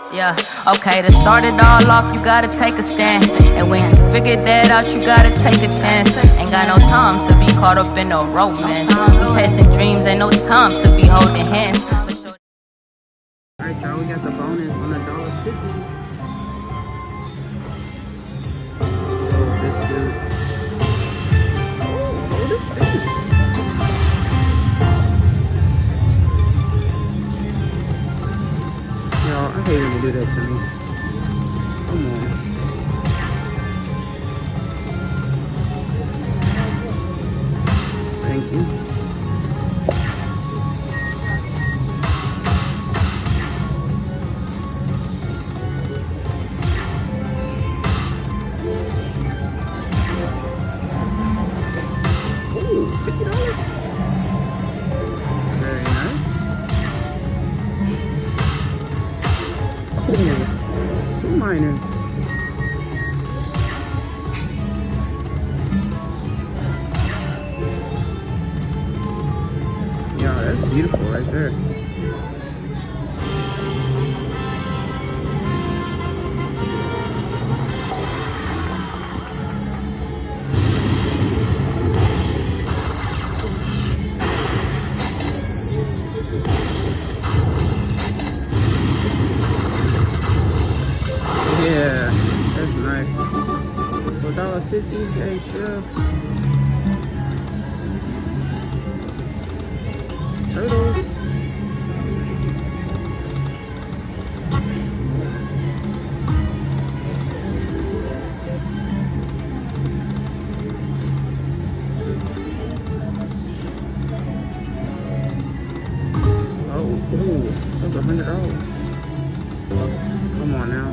Yeah, okay, to start it all off, you gotta take a stand. And when you figure that out, you gotta take a chance. Ain't got no time to be caught up in no romance. We chasing dreams, ain't no time to be holding hands. Alright, y'all, we got the bonus on $1.50. Oh, this dude. Oh, this thing. Y'all, I hate when you do that to me. Come on. Thank you. Ooh, $50. Very nice. Ooh, 2 minors. Yeah, that's beautiful right there. Yeah, that's nice. For $1.50, hey, sure. Turtles. Oh, ooh, that's $100. Come on now.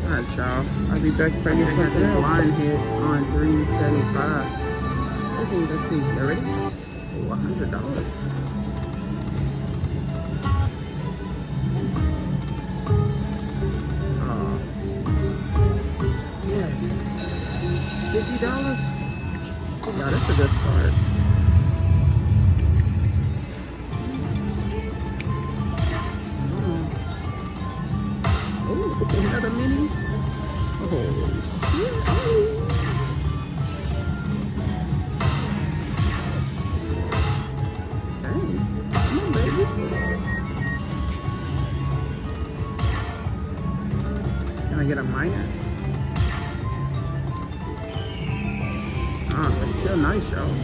Alright, y'all. I'll be back for this line hit on 375. Okay, let's see. You ready? Oh, $100. Yes. $50. Yeah, that's a good start. Oh, another mini. Oh, shit. Dang. Come on, baby. Can I get a minor? Ah, it's still nice, y'all.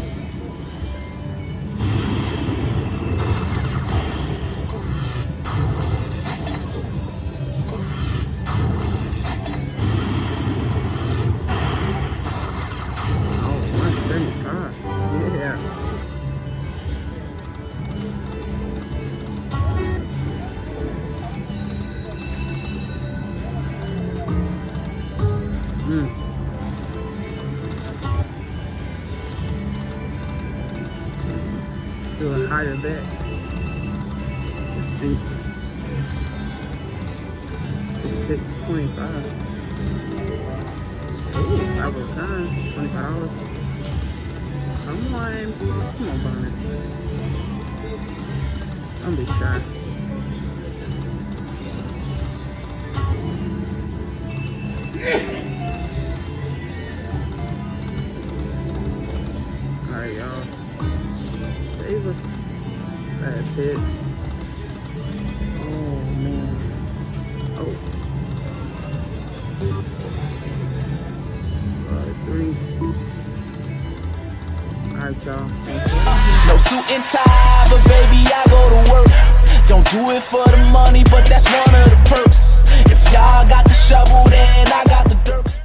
Yeah. Do a higher bet. Let's see. It's $6.25. Ooh, that was done. $25. Come on, bonus. Don't be shy. Alright, y'all. Save us. That's it. Oh, man. Oh. 3. Alright, y'all. No suit and tie, but baby, I go to work. Don't do it for the money, but that's one of the perks. If y'all got the shovel, then I got the dirt.